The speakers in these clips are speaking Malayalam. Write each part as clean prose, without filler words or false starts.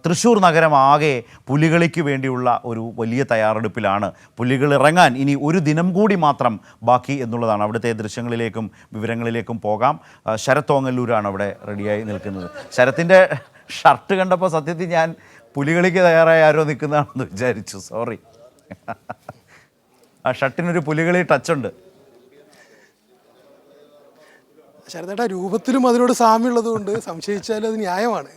തൃശ്ശൂർ നഗരമാകെ പുലികളിക്ക് വേണ്ടിയുള്ള ഒരു വലിയ തയ്യാറെടുപ്പിലാണ്. പുലികൾ ഇറങ്ങാൻ ഇനി ഒരു ദിനം കൂടി മാത്രം ബാക്കി എന്നുള്ളതാണ്. അവിടുത്തെ ദൃശ്യങ്ങളിലേക്കും വിവരങ്ങളിലേക്കും പോകാം. ശരത് ഓങ്ങല്ലൂരാണ് അവിടെ റെഡിയായി നിൽക്കുന്നത്. ശരത്തിൻ്റെ ഷർട്ട് കണ്ടപ്പോൾ സത്യത്തിൽ ഞാൻ പുലികളിക്ക് തയ്യാറായി ആരോ നിൽക്കുന്നതാണെന്ന് വിചാരിച്ചു. സോറി. ആ ഷർട്ടിനൊരു പുലികളി ടച്ചുണ്ട്. ശരതേട്ടാ, രൂപത്തിലും അതിനോട് സാമ്യമുള്ളത് കൊണ്ട് സംശയിച്ചാൽ അത് ന്യായമാണ്.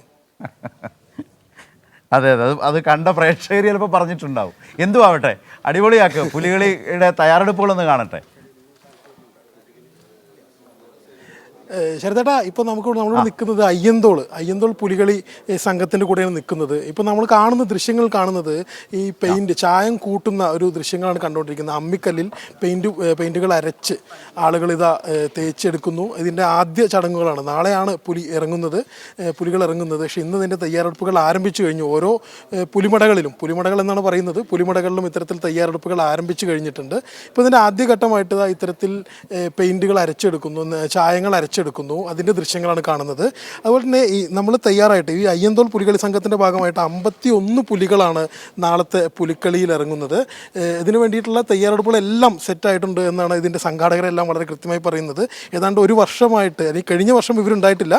അതെ അതെ, അത് കണ്ട പ്രേക്ഷകർ ചിലപ്പോൾ പറഞ്ഞിട്ടുണ്ടാവും. എന്തുവാവട്ടെ, അടിപൊളിയാക്കുക. പുലികളിയുടെ തയ്യാറെടുപ്പുകളൊന്ന് കാണട്ടെ. ശരതേട്ടാ, ഇപ്പോൾ നമ്മൾ നിൽക്കുന്നത് അയ്യന്തോൾ പുലികളി സംഘത്തിൻ്റെ കൂടെയാണ് നിൽക്കുന്നത്. ഇപ്പോൾ നമ്മൾ ദൃശ്യങ്ങൾ കാണുന്നത് ഈ ചായം കൂട്ടുന്ന ഒരു ദൃശ്യങ്ങളാണ് കണ്ടുകൊണ്ടിരിക്കുന്നത്. അമ്മിക്കല്ലിൽ പെയിൻറ്റുകൾ അരച്ച് ആളുകൾ തേച്ചെടുക്കുന്നു. ഇതിൻ്റെ ആദ്യ ചടങ്ങുകളാണ്. നാളെയാണ് പുലികൾ ഇറങ്ങുന്നത്. പക്ഷേ ഇന്ന് ഇതിൻ്റെ തയ്യാറെടുപ്പുകൾ ആരംഭിച്ചു കഴിഞ്ഞു. ഓരോ പുലിമടകൾ എന്നാണ് പറയുന്നത്, പുലിമടകളിലും ഇത്തരത്തിൽ തയ്യാറെടുപ്പുകൾ ആരംഭിച്ചു കഴിഞ്ഞിട്ടുണ്ട്. ഇപ്പോൾ ഇതിൻ്റെ ആദ്യഘട്ടമായിട്ട് ഇത്തരത്തിൽ പെയിൻറ്റുകൾ അരച്ചെടുക്കുന്നു, ചായങ്ങൾ അരച്ചെടുക്കുന്നു. അതിൻ്റെ ദൃശ്യങ്ങളാണ് കാണുന്നത്. അതുപോലെ തന്നെ നമ്മൾ തയ്യാറായിട്ട് ഈ അയ്യന്തോൾ പുലികളി സംഘത്തിൻ്റെ ഭാഗമായിട്ട് 51 പുലികളാണ് നാളത്തെ പുലിക്കളിയിൽ ഇറങ്ങുന്നത്. ഇതിനു വേണ്ടിയിട്ടുള്ള തയ്യാറെടുപ്പുകളെല്ലാം സെറ്റായിട്ടുണ്ട് എന്നാണ് ഇതിൻ്റെ സംഘാടകരെല്ലാം വളരെ കൃത്യമായി പറയുന്നത്. ഏതാണ്ട് ഒരു വർഷമായിട്ട്, അല്ലെങ്കിൽ കഴിഞ്ഞ വർഷം ഇവരുണ്ടായിട്ടില്ല,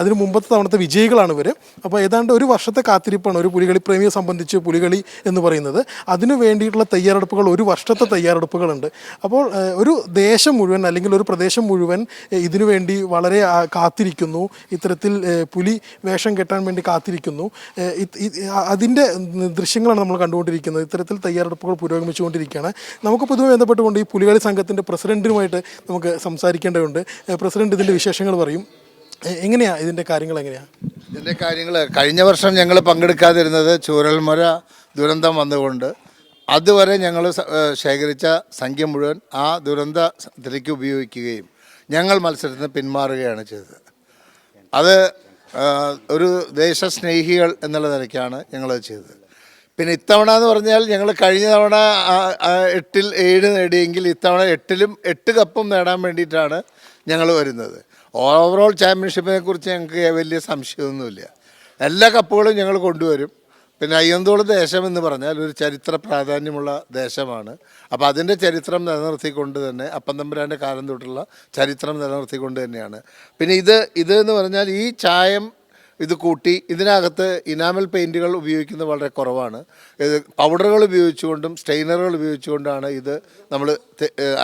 അതിന് മുമ്പത്തെ തവണത്തെ വിജയികളാണ് ഇവർ. അപ്പോൾ ഏതാണ്ട് ഒരു വർഷത്തെ കാത്തിരിപ്പാണ് ഒരു പുലികളി പ്രേമിയെ സംബന്ധിച്ച് പുലികളി എന്ന് പറയുന്നത്. അതിനു വേണ്ടിയിട്ടുള്ള തയ്യാറെടുപ്പുകൾ, ഒരു വർഷത്തെ തയ്യാറെടുപ്പുകളുണ്ട്. അപ്പോൾ ഒരു ദേശം മുഴുവൻ, അല്ലെങ്കിൽ ഒരു പ്രദേശം മുഴുവൻ ഇതിനു വേണ്ടി വളരെ കാത്തിരിക്കുന്നു. ഇത്തരത്തിൽ പുലി വേഷം കെട്ടാൻ വേണ്ടി കാത്തിരിക്കുന്നു. അതിൻ്റെ ദൃശ്യങ്ങളാണ് നമ്മൾ കണ്ടുകൊണ്ടിരിക്കുന്നത്. ഇത്തരത്തിൽ തയ്യാറെടുപ്പുകൾ പുരോഗമിച്ചുകൊണ്ടിരിക്കുകയാണ്. നമുക്കിപ്പോൾ ഇതുമായി ബന്ധപ്പെട്ടുകൊണ്ട് ഈ പുലികളി സംഘത്തിൻ്റെ പ്രസിഡൻറ്റിനുമായിട്ട് നമുക്ക് സംസാരിക്കേണ്ടതുണ്ട്. പ്രസിഡന്റ് ഇതിൻ്റെ വിശേഷങ്ങൾ പറയും. എങ്ങനെയാണ് ഇതിൻ്റെ കാര്യങ്ങൾ? ഇതിൻ്റെ കാര്യങ്ങൾ കഴിഞ്ഞ വർഷം ഞങ്ങൾ പങ്കെടുക്കാതിരുന്നത് ചൂരൽമല ദുരന്തം വന്നുകൊണ്ട് അതുവരെ ഞങ്ങൾ ശേഖരിച്ച സംഖ്യ മുഴുവൻ ആ ദുരന്തത്തിലേക്ക് ഉപയോഗിക്കുകയും ഞങ്ങൾ മത്സരത്തിൽ നിന്ന് പിന്മാറുകയാണ് ചെയ്തത്. അത് ഒരു ദേശസ്നേഹികൾ എന്നുള്ള നിലയ്ക്കാണ് ഞങ്ങളത് ചെയ്തത്. പിന്നെ ഇത്തവണ എന്ന് പറഞ്ഞാൽ ഞങ്ങൾ കഴിഞ്ഞ തവണ 8-ൽ 7 നേടിയെങ്കിൽ ഇത്തവണ 8-ലും 8 കപ്പും നേടാൻ വേണ്ടിയിട്ടാണ് ഞങ്ങൾ വരുന്നത്. ഓവറോൾ ചാമ്പ്യൻഷിപ്പിനെ കുറിച്ച് ഞങ്ങൾക്ക് വലിയ സംശയമൊന്നുമില്ല. എല്ലാ കപ്പുകളും ഞങ്ങൾ കൊണ്ടുവരും. പിന്നെ അയ്യന്തോൾ ദേശം എന്ന് പറഞ്ഞാൽ ഒരു ചരിത്ര പ്രാധാന്യമുള്ള ദേശമാണ്. അപ്പോൾ അതിൻ്റെ ചരിത്രം നിലനിർത്തിക്കൊണ്ട് തന്നെ, അപ്പന്തമ്പുരാൻ്റെ കാലം തൊട്ടുള്ള ചരിത്രം നിലനിർത്തിക്കൊണ്ട് തന്നെയാണ്. പിന്നെ എന്ന് പറഞ്ഞാൽ ഈ ചായം ഇത് കൂട്ടി ഇതിനകത്ത് ഇനാമൽ പെയിൻറ്റുകൾ ഉപയോഗിക്കുന്നത് വളരെ കുറവാണ്. ഇത് പൗഡറുകൾ ഉപയോഗിച്ചുകൊണ്ടും സ്റ്റെയിനറുകൾ ഉപയോഗിച്ചുകൊണ്ടാണ് ഇത് നമ്മൾ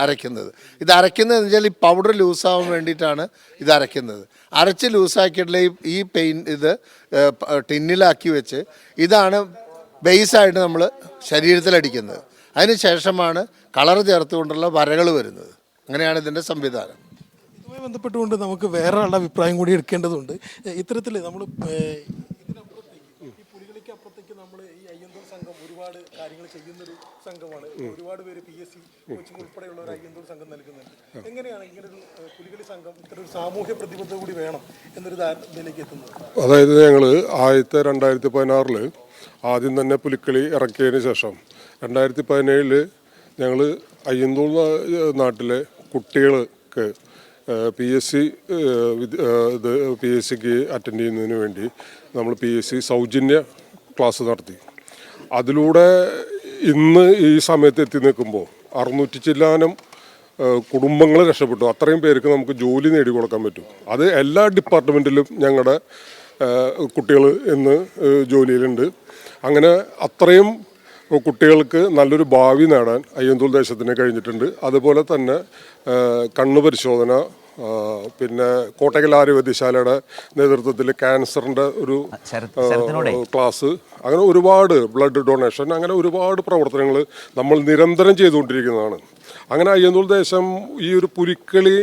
അരയ്ക്കുന്നത്. ഇത് അരയ്ക്കുന്നതെന്ന് വെച്ചാൽ ഈ പൗഡർ ലൂസാവാൻ വേണ്ടിയിട്ടാണ് ഇത് അരയ്ക്കുന്നത്. അരച്ച് ലൂസാക്കിയിട്ടുള്ള ഈ ഇത് ടിന്നിലാക്കി വെച്ച് ഇതാണ് ബേസായിട്ട് നമ്മൾ ശരീരത്തിലടിക്കുന്നത്. അതിന് ശേഷമാണ് കളർ ചേർത്തുകൊണ്ടുള്ള വരകൾ വരുന്നത്. അങ്ങനെയാണ് ഇതിൻ്റെ സംവിധാനം. ഇതുമായി ബന്ധപ്പെട്ടുകൊണ്ട് നമുക്ക് വേറെ ആളുടെ അഭിപ്രായം കൂടി എടുക്കേണ്ടതുണ്ട്. ഇത്തരത്തിൽ നമ്മൾ ഈ പുലികളിക്ക് അപ്പുറത്തേക്ക് നമ്മൾ ഈ അയ്യന്തോൾ സംഘം ഒരുപാട് കാര്യങ്ങൾ ചെയ്യുന്നൊരു സംഘമാണ്. ഒരുപാട് പേര് PSC കോച്ചിങ് ഉൾപ്പെടെയുള്ള ഒരു അയ്യന്തോൾ സംഘം നൽകുന്നുണ്ട്. എങ്ങനെയാണ് ഇങ്ങനൊരു പുലികളി സംഘം ഇത്ര ഒരു സാമൂഹ്യ പ്രതിബദ്ധത കൂടി വേണം എന്നൊരു ധാരണയിലേക്ക് എത്തുന്നത്? അതായത് ഞങ്ങൾ 2016 ആദ്യം തന്നെ പുലിക്കളി ഇറക്കിയതിന് ശേഷം 2017 ഞങ്ങൾ അയ്യന്തോൾ നാട്ടിലെ കുട്ടികൾക്ക് PSCക്ക് അറ്റൻഡ് ചെയ്യുന്നതിന് വേണ്ടി നമ്മൾ PSC സൗജന്യ ക്ലാസ് നടത്തി. അതിലൂടെ ഇന്ന് ഈ സമയത്ത് എത്തി നിൽക്കുമ്പോൾ 600 ചില്ലാനം കുടുംബങ്ങൾ രക്ഷപ്പെട്ടു. അത്രയും പേർക്ക് നമുക്ക് ജോലി നേടിക്കൊടുക്കാൻ പറ്റും. അത് എല്ലാ ഡിപ്പാർട്ട്മെൻറ്റിലും ഞങ്ങളുടെ കുട്ടികൾ ഇന്ന് ജോലിയിലുണ്ട്. അങ്ങനെ അത്രയും കുട്ടികൾക്ക് നല്ലൊരു ഭാവി നേടാൻ അയ്യന്തോൾ ദേശത്തിന് കഴിഞ്ഞിട്ടുണ്ട്. അതുപോലെ തന്നെ കണ്ണ് പരിശോധന, പിന്നെ കോട്ടക്കൽ ആരോഗ്യശാലയുടെ നേതൃത്വത്തിൽ ക്യാൻസറിൻ്റെ ഒരു ക്ലാസ്, അങ്ങനെ ഒരുപാട് ബ്ലഡ് ഡൊണേഷൻ, അങ്ങനെ ഒരുപാട് പ്രവർത്തനങ്ങൾ നമ്മൾ നിരന്തരം ചെയ്തുകൊണ്ടിരിക്കുന്നതാണ്. അങ്ങനെ അയ്യന്തോൾ ദേശം ഈ ഒരു പുലിക്കളി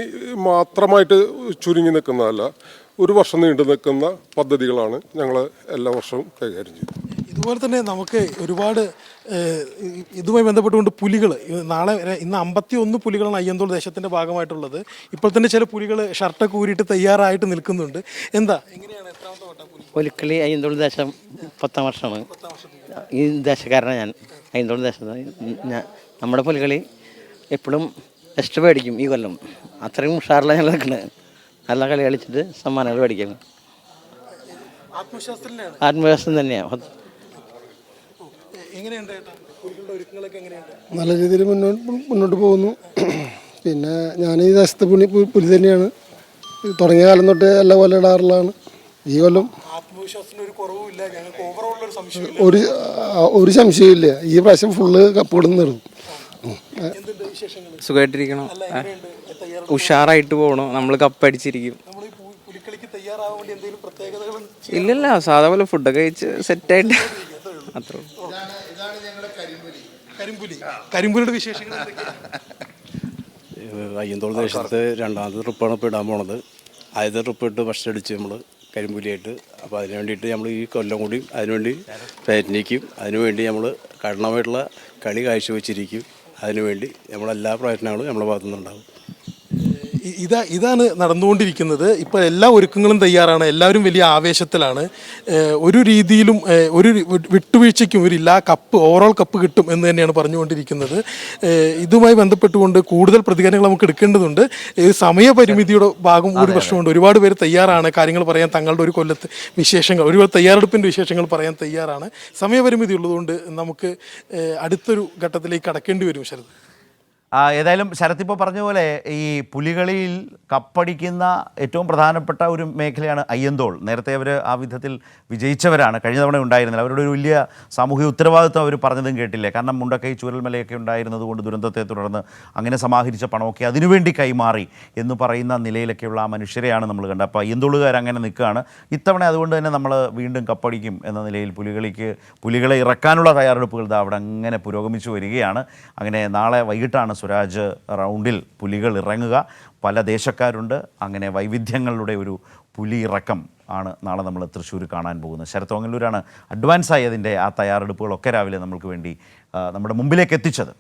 മാത്രമായിട്ട് ചുരുങ്ങി നിൽക്കുന്നതല്ല, ഒരു വർഷം നീണ്ടു നിൽക്കുന്ന പദ്ധതികളാണ് ഞങ്ങൾ എല്ലാ വർഷവും കൈകാര്യം ചെയ്യുന്നത്. ഇതുപോലെ തന്നെ നമുക്ക് ഒരുപാട് ഇതുമായി ബന്ധപ്പെട്ടുകൊണ്ട് പുലികൾ ഇന്ന് 51 പുലികളാണ് അയ്യന്തോൾ ദേശത്തിൻ്റെ ഭാഗമായിട്ടുള്ളത്. ഇപ്പോൾ തന്നെ ചില പുലികൾ ഷർട്ടൊക്കെ ഊരിയിട്ട് തയ്യാറായിട്ട് നിൽക്കുന്നുണ്ട്. എങ്ങനെയാണ് എത്രാമത്തെ വട്ടം പുലിക്കളി? അയ്യന്തോൾ ദേശം 10ാം വർഷമാണ്. ഈ ദേശക്കാരനാണ് ഞാൻ. അയ്യന്തോൾ ദേശത്ത് നമ്മുടെ പുലികളി എപ്പോഴും ടെസ്റ്റ് മേടിക്കും. ഈ കൊല്ലം അത്രയും ഉഷാറിലാണ് ഞങ്ങൾ നിൽക്കുന്നത്. നല്ല കളി കളിച്ചിട്ട് സമ്മാനങ്ങൾ മേടിക്കുന്നത്. ആത്മവിശ്വാസത്തിലാണ്. ആത്മവിശ്വാസം തന്നെയാണ്. എങ്ങനെയുണ്ട് ഏട്ടാ? പുലികളുടെ ഒരുക്കങ്ങളൊക്കെ എങ്ങനെയുണ്ട്? നല്ല രീതിയിൽ മുന്നോട്ട് പോകുന്നു. പിന്നെ ഞാൻ ഈ ദേശത്തെ പുലി തന്നെയാണ്. തുടങ്ങിയ കാലം തൊട്ട് എല്ലാ കൊല്ലം ഇടാറുള്ളതാണ്. ഈ കൊല്ലം ആത്മവിശ്വാസത്തിന് ഒരു കുറവുമില്ല, ഞങ്ങൾക്ക് ഓവറോൾ ഒരു സംശയം. ഒരു സംശയമില്ല, ഈ പ്രാവശ്യം ഫുള്ള് കപ്പിടുന്നിടും. എന്തുണ്ട് വിശേഷങ്ങൾ? സുഖമായിട്ടിരിക്കണം, അല്ല, എങ്ങനെയുണ്ട് തയ്യാറെടുപ്പ്? ഉഷാറായിട്ട് പോകണം, നമ്മൾ കപ്പടിച്ചിരിക്കും. നമ്മൾ ഈ പുലിക്കളിക്ക് തയ്യാറാവാൻ വേണ്ടി എന്തെങ്കിലും പ്രത്യേകതകളും ഇല്ലല്ല, സാധാ പോലെ ഫുഡൊക്കെ കഴിച്ച് സെറ്റായിട്ട് അത്ര. കരിമ്പുലിയുടെ വിശേഷങ്ങൾ എന്തൊക്കെയാണ്? അയ്യന്തോൾ ദേശത്ത് രണ്ടാമത്തെ ട്രിപ്പാണ് ഇപ്പോൾ ഇടാൻ പോണത്. ആദ്യത്തെ ട്രിപ്പ് ഇട്ട് ഫസ്റ്റ് അടിച്ച് നമ്മൾ കരിമ്പുലിയായിട്ട്. അപ്പോൾ അതിന് വേണ്ടിയിട്ട് നമ്മൾ ഈ കൊല്ലം കൂടി അതിനുവേണ്ടി പ്രയത്നിക്കും. അതിനുവേണ്ടി നമ്മൾ കഠിനമായിട്ടുള്ള കളി കാഴ്ചവെച്ചിരിക്കും. അതിനുവേണ്ടി നമ്മളെല്ലാ പ്രയത്നങ്ങളും നമ്മുടെ ഭാഗത്തുനിന്നുണ്ടാകും. ഇതാണ് നടന്നുകൊണ്ടിരിക്കുന്നത്. ഇപ്പോൾ എല്ലാ ഒരുക്കങ്ങളും തയ്യാറാണ്, എല്ലാവരും വലിയ ആവേശത്തിലാണ്. ഒരു രീതിയിലും ഒരു വിട്ടുവീഴ്ചയ്ക്കും ഇവരില്ല. കപ്പ് ഓവറോൾ കപ്പ് കിട്ടും എന്ന് തന്നെയാണ് പറഞ്ഞുകൊണ്ടിരിക്കുന്നത്. ഇതുമായി ബന്ധപ്പെട്ടുകൊണ്ട് കൂടുതൽ പ്രതികരണങ്ങൾ നമുക്ക് എടുക്കേണ്ടതുണ്ട്. സമയപരിമിതിയുടെ ഭാഗം ഒരു പ്രശ്നമുണ്ട്. ഒരുപാട് പേര് തയ്യാറാണ് കാര്യങ്ങൾ പറയാൻ, തങ്ങളുടെ ഒരു കൊല്ലത്തെ വിശേഷങ്ങൾ, ഒരുപാട് തയ്യാറെടുപ്പിൻ്റെ വിശേഷങ്ങൾ പറയാൻ തയ്യാറാണ്. സമയപരിമിതി ഉള്ളതുകൊണ്ട് നമുക്ക് അടുത്തൊരു ഘട്ടത്തിലേക്ക് കടക്കേണ്ടി വരും. ശരത്, ഏതായാലും ശരത് ഇപ്പോൾ പറഞ്ഞ പോലെ ഈ പുലികളിയിൽ കപ്പടിക്കുന്ന ഏറ്റവും പ്രധാനപ്പെട്ട ഒരു മേഖലയാണ് അയ്യന്തോൾ. നേരത്തെ അവർ ആ വിധത്തിൽ വിജയിച്ചവരാണ്, കഴിഞ്ഞ തവണ ഉണ്ടായിരുന്നില്ല. അവരുടെ ഒരു വലിയ സാമൂഹിക ഉത്തരവാദിത്വം അവർ പറഞ്ഞതും കേട്ടില്ലേ. കാരണം മുണ്ടക്കൈ ചൂരൽമലയൊക്കെ ഉണ്ടായിരുന്നത് കൊണ്ട് ദുരന്തത്തെ തുടർന്ന് അങ്ങനെ സമാഹരിച്ച പണമൊക്കെ അതിനുവേണ്ടി കൈമാറി എന്ന് പറയുന്ന നിലയിലൊക്കെയുള്ള ആ മനുഷ്യരെയാണ് നമ്മൾ കണ്ടത്. അപ്പോൾ അയ്യന്തോളുകാർ അങ്ങനെ നിൽക്കുകയാണ്. ഇത്തവണ അതുകൊണ്ട് തന്നെ നമ്മൾ വീണ്ടും കപ്പടിക്കും എന്ന നിലയിൽ പുലികളെ ഇറക്കാനുള്ള തയ്യാറെടുപ്പുകൾ അവിടെ അങ്ങനെ പുരോഗമിച്ചു വരികയാണ്. അങ്ങനെ നാളെ വൈകിട്ടാണ് സ്വരാജ് റൗണ്ടിൽ പുലികൾ ഇറങ്ങുക. പല ദേശക്കാരുണ്ട്. അങ്ങനെ വൈവിധ്യങ്ങളുടെ ഒരു പുലി ഇറക്കം ആണ് നാളെ നമ്മൾ തൃശ്ശൂർ കാണാൻ പോകുന്നത്. ശരത് ഓങ്ങല്ലൂരാണ് അഡ്വാൻസായി അതിൻ്റെ ആ തയ്യാറെടുപ്പുകളൊക്കെ രാവിലെ നമ്മൾക്ക് വേണ്ടി നമ്മുടെ മുമ്പിലേക്ക് എത്തിച്ചത്.